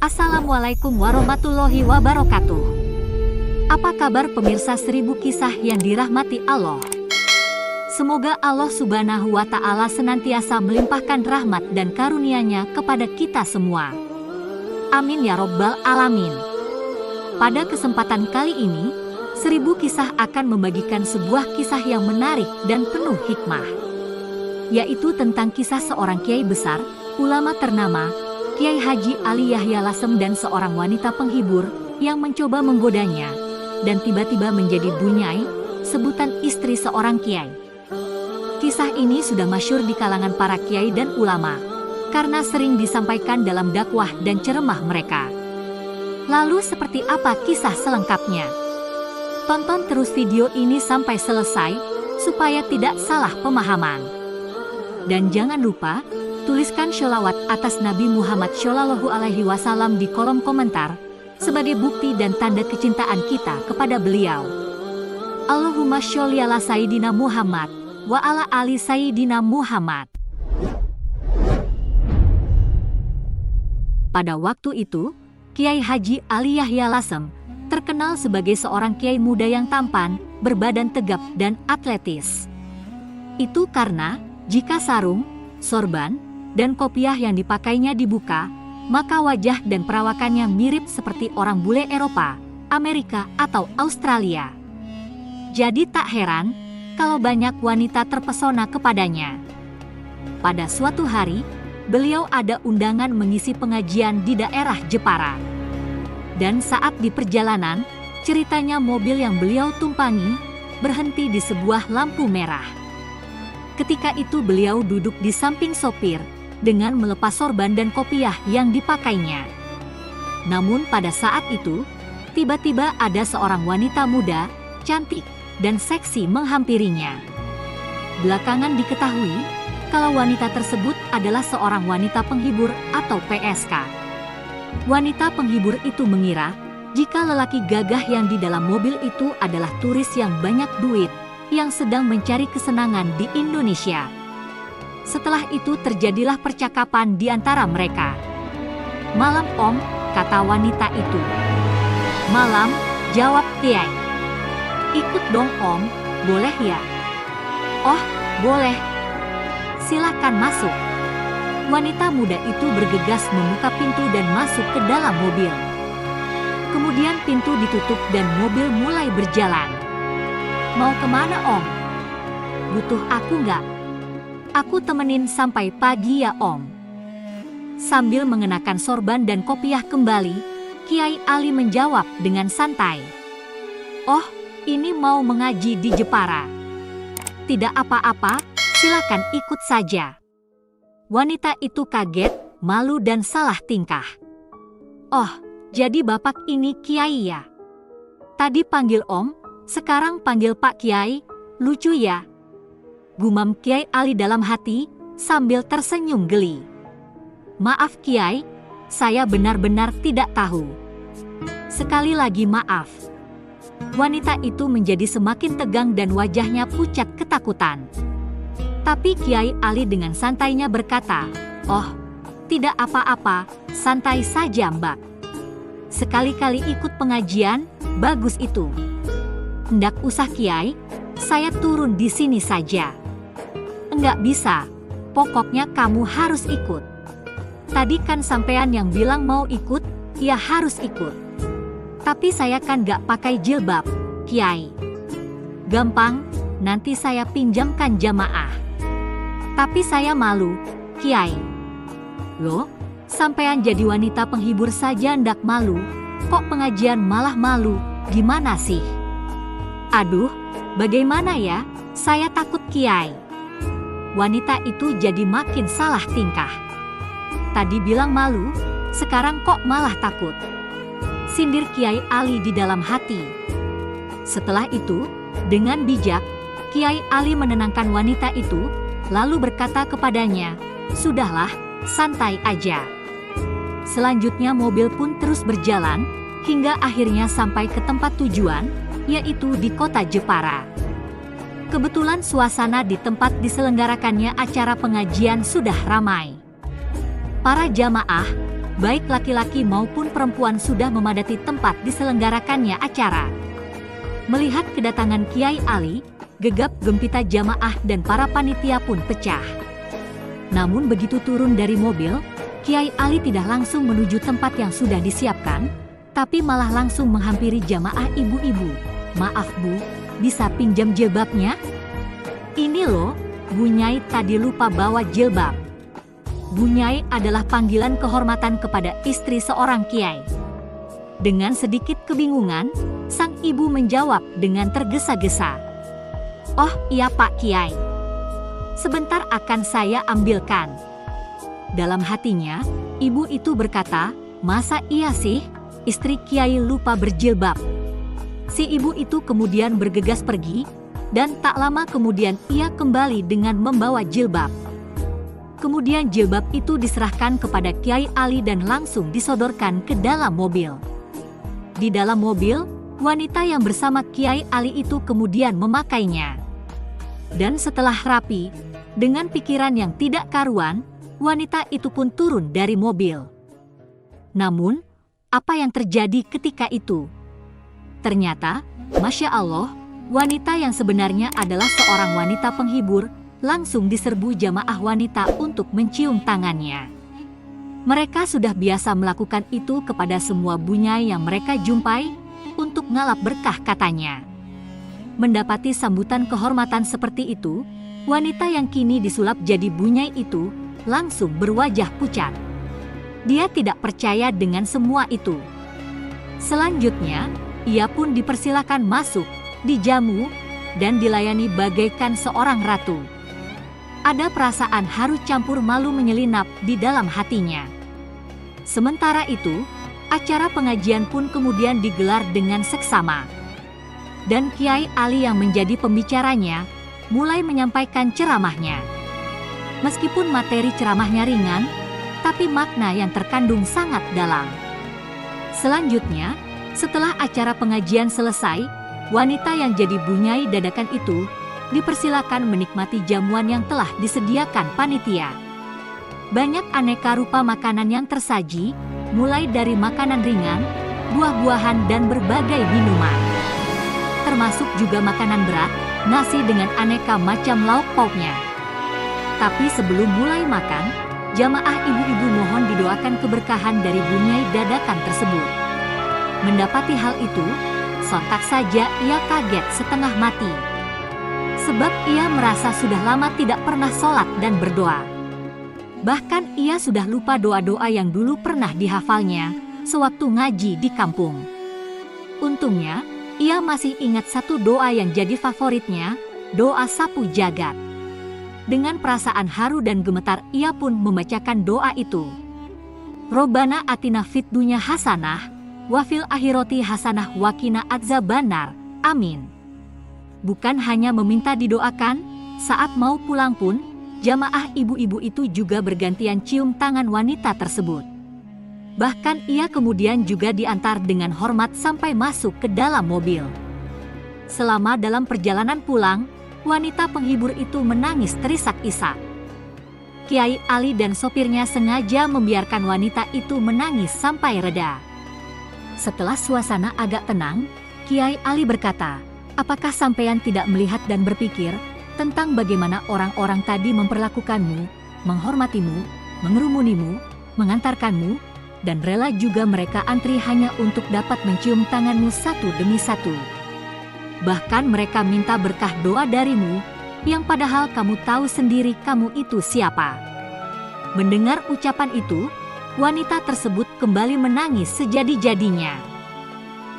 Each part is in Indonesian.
Assalamualaikum warahmatullahi wabarakatuh. Apa kabar pemirsa 1000 kisah yang dirahmati Allah? Semoga Allah Subhanahu wa Ta'ala senantiasa melimpahkan rahmat dan karunia-Nya kepada kita semua. Amin ya Rabbal Alamin. Pada kesempatan kali ini, 1000 kisah akan membagikan sebuah kisah yang menarik dan penuh hikmah, yaitu tentang kisah seorang kiai besar, ulama ternama, Kiai Haji Ali Yahya Lasem, dan seorang wanita penghibur yang mencoba menggodanya dan tiba-tiba menjadi bunyai, sebutan istri seorang kiai. Kisah ini sudah masyhur di kalangan para kiai dan ulama karena sering disampaikan dalam dakwah dan ceramah mereka. Lalu seperti apa kisah selengkapnya? Tonton terus video ini sampai selesai supaya tidak salah pemahaman. Dan jangan lupa tuliskan sholawat atas Nabi Muhammad Shallallahu Alaihi Wasallam di kolom komentar sebagai bukti dan tanda kecintaan kita kepada beliau. Allahumma sholli ala Sayyidina Muhammad wa ala ali Sayyidina Muhammad. Pada waktu itu, Kiai Haji Ali Yahya Lasem terkenal sebagai seorang kiai muda yang tampan, berbadan tegap dan atletis. Itu karena jika sarung, sorban, dan kopiah yang dipakainya dibuka, maka wajah dan perawakannya mirip seperti orang bule Eropa, Amerika, atau Australia. Jadi tak heran kalau banyak wanita terpesona kepadanya. Pada suatu hari, beliau ada undangan mengisi pengajian di daerah Jepara. Dan saat di perjalanan, ceritanya mobil yang beliau tumpangi berhenti di sebuah lampu merah. Ketika itu beliau duduk di samping sopir dengan melepas sorban dan kopiah yang dipakainya. Namun pada saat itu, tiba-tiba ada seorang wanita muda, cantik, dan seksi menghampirinya. Belakangan diketahui kalau wanita tersebut adalah seorang wanita penghibur atau PSK. Wanita penghibur itu mengira jika lelaki gagah yang di dalam mobil itu adalah turis yang banyak duit yang sedang mencari kesenangan di Indonesia. Setelah itu terjadilah percakapan di antara mereka. "Malam Om," kata wanita itu. "Malam," jawab Kiai. "Ikut dong Om, boleh ya?" "Oh, boleh. Silakan masuk." Wanita muda itu bergegas membuka pintu dan masuk ke dalam mobil. Kemudian pintu ditutup dan mobil mulai berjalan. "Mau kemana Om? Butuh aku nggak? Aku temenin sampai pagi ya Om." Sambil mengenakan sorban dan kopiah kembali, Kiai Ali menjawab dengan santai. "Oh, ini mau mengaji di Jepara. Tidak apa-apa, silakan ikut saja." Wanita itu kaget, malu dan salah tingkah. "Oh, jadi Bapak ini Kiai ya? Tadi panggil Om, sekarang panggil Pak Kiai, lucu ya?" Gumam Kiai Ali dalam hati sambil tersenyum geli. "Maaf Kiai, saya benar-benar tidak tahu. Sekali lagi maaf." Wanita itu menjadi semakin tegang dan wajahnya pucat ketakutan. Tapi Kiai Ali dengan santainya berkata, "Oh, tidak apa-apa, santai saja Mbak. Sekali-kali ikut pengajian, bagus itu. Ndak usah Kiai, saya turun di sini saja." "Enggak bisa, pokoknya kamu harus ikut. Tadi kan sampean yang bilang mau ikut, ya harus ikut." "Tapi saya kan gak pakai jilbab, Kiai." "Gampang, nanti saya pinjamkan jamaah." "Tapi saya malu, Kiai." "Loh, sampean jadi wanita penghibur saja ndak malu, kok pengajian malah malu, gimana sih?" "Aduh, bagaimana ya, saya takut Kiai." Wanita itu jadi makin salah tingkah. Tadi bilang malu, sekarang kok malah takut, sindir Kiai Ali di dalam hati. Setelah itu, dengan bijak, Kiai Ali menenangkan wanita itu, lalu berkata kepadanya, "Sudahlah, santai aja." Selanjutnya mobil pun terus berjalan, hingga akhirnya sampai ke tempat tujuan, yaitu di kota Jepara. Kebetulan suasana di tempat diselenggarakannya acara pengajian sudah ramai. Para jamaah baik laki-laki maupun perempuan sudah memadati tempat diselenggarakannya acara. Melihat kedatangan Kiai Ali, gegap gempita jamaah dan para panitia pun pecah. Namun begitu turun dari mobil, Kiai Ali tidak langsung menuju tempat yang sudah disiapkan, tapi malah langsung menghampiri jamaah ibu-ibu. "Maaf Bu, bisa pinjam jilbabnya? Ini loh, Bu Nyai tadi lupa bawa jilbab." Bu Nyai adalah panggilan kehormatan kepada istri seorang kiai. Dengan sedikit kebingungan, sang ibu menjawab dengan tergesa-gesa, "Oh iya Pak Kiai, sebentar akan saya ambilkan." Dalam hatinya, ibu itu berkata, "Masa iya sih, istri Kiai lupa berjilbab?" Si ibu itu kemudian bergegas pergi, dan tak lama kemudian ia kembali dengan membawa jilbab. Kemudian jilbab itu diserahkan kepada Kiai Ali dan langsung disodorkan ke dalam mobil. Di dalam mobil, wanita yang bersama Kiai Ali itu kemudian memakainya. Dan setelah rapi, dengan pikiran yang tidak karuan, wanita itu pun turun dari mobil. Namun, apa yang terjadi ketika itu? Ternyata, Masya Allah, wanita yang sebenarnya adalah seorang wanita penghibur, langsung diserbu jamaah wanita untuk mencium tangannya. Mereka sudah biasa melakukan itu kepada semua bunyai yang mereka jumpai, untuk ngalap berkah katanya. Mendapati sambutan kehormatan seperti itu, wanita yang kini disulap jadi bunyai itu langsung berwajah pucat. Dia tidak percaya dengan semua itu. Selanjutnya, ia pun dipersilakan masuk, dijamu, dan dilayani bagaikan seorang ratu. Ada perasaan haru campur malu menyelinap di dalam hatinya. Sementara itu, acara pengajian pun kemudian digelar dengan seksama. Dan Kiai Ali yang menjadi pembicaranya, mulai menyampaikan ceramahnya. Meskipun materi ceramahnya ringan, tapi makna yang terkandung sangat dalam. Selanjutnya, setelah acara pengajian selesai, wanita yang jadi bunyai dadakan itu dipersilakan menikmati jamuan yang telah disediakan panitia. Banyak aneka rupa makanan yang tersaji, mulai dari makanan ringan, buah-buahan dan berbagai minuman. Termasuk juga makanan berat, nasi dengan aneka macam lauk pauknya. Tapi sebelum mulai makan, jamaah ibu-ibu mohon didoakan keberkahan dari bunyai dadakan tersebut. Mendapati hal itu, sontak saja ia kaget setengah mati. Sebab ia merasa sudah lama tidak pernah sholat dan berdoa. Bahkan ia sudah lupa doa-doa yang dulu pernah dihafalnya sewaktu ngaji di kampung. Untungnya, ia masih ingat satu doa yang jadi favoritnya, doa sapu jagat. Dengan perasaan haru dan gemetar ia pun membacakan doa itu. Robbana atina fid dunya hasanah, wa fil akhirati hasanah wa qina adzabannar. Amin. Bukan hanya meminta didoakan, saat mau pulang pun, jamaah ibu-ibu itu juga bergantian cium tangan wanita tersebut. Bahkan ia kemudian juga diantar dengan hormat sampai masuk ke dalam mobil. Selama dalam perjalanan pulang, wanita penghibur itu menangis terisak-isak. Kiai Ali dan sopirnya sengaja membiarkan wanita itu menangis sampai reda. Setelah suasana agak tenang, Kiai Ali berkata, "Apakah sampean tidak melihat dan berpikir tentang bagaimana orang-orang tadi memperlakukanmu, menghormatimu, mengerumunimu, mengantarkanmu, dan rela juga mereka antri hanya untuk dapat mencium tanganmu satu demi satu. Bahkan mereka minta berkah doa darimu, yang padahal kamu tahu sendiri kamu itu siapa." Mendengar ucapan itu, wanita tersebut kembali menangis sejadi-jadinya.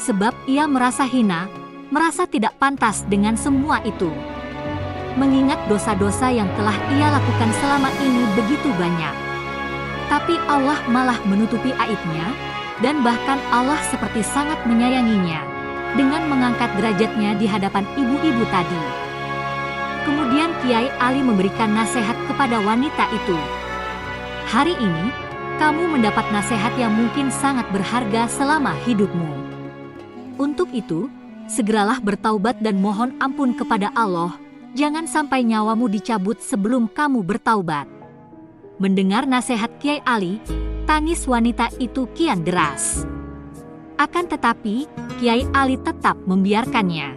Sebab ia merasa hina, merasa tidak pantas dengan semua itu. Mengingat dosa-dosa yang telah ia lakukan selama ini begitu banyak. Tapi Allah malah menutupi aibnya, dan bahkan Allah seperti sangat menyayanginya dengan mengangkat derajatnya di hadapan ibu-ibu tadi. Kemudian Kiai Ali memberikan nasihat kepada wanita itu. "Hari ini, kamu mendapat nasihat yang mungkin sangat berharga selama hidupmu. Untuk itu, segeralah bertaubat dan mohon ampun kepada Allah, jangan sampai nyawamu dicabut sebelum kamu bertaubat. Mendengar nasihat Kiai Ali, tangis wanita itu kian deras. Akan tetapi, Kiai Ali tetap membiarkannya.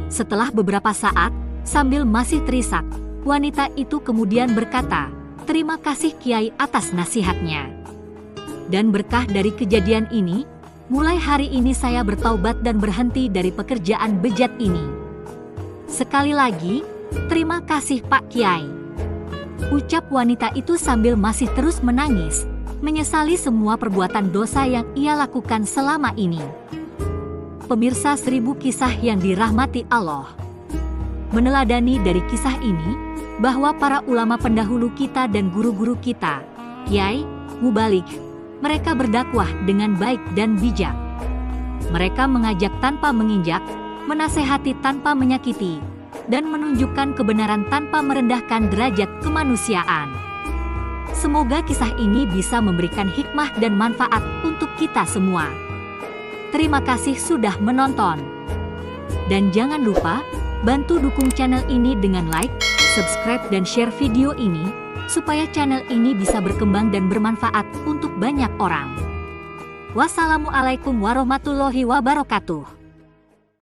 Setelah beberapa saat, sambil masih terisak, wanita itu kemudian berkata, "Terima kasih Kiai atas nasihatnya. Dan berkah dari kejadian ini, mulai hari ini saya bertaubat dan berhenti dari pekerjaan bejat ini. Sekali lagi, terima kasih Pak Kiai." Ucap wanita itu sambil masih terus menangis, menyesali semua perbuatan dosa yang ia lakukan selama ini. Pemirsa 1000 kisah yang dirahmati Allah. Meneladani dari kisah ini, bahwa para ulama pendahulu kita dan guru-guru kita, kiai, mubalik, mereka berdakwah dengan baik dan bijak. Mereka mengajak tanpa menginjak, menasehati tanpa menyakiti, dan menunjukkan kebenaran tanpa merendahkan derajat kemanusiaan. Semoga kisah ini bisa memberikan hikmah dan manfaat untuk kita semua. Terima kasih sudah menonton. Dan jangan lupa, bantu dukung channel ini dengan like, subscribe dan share video ini, supaya channel ini bisa berkembang dan bermanfaat untuk banyak orang. Wassalamualaikum warahmatullahi wabarakatuh.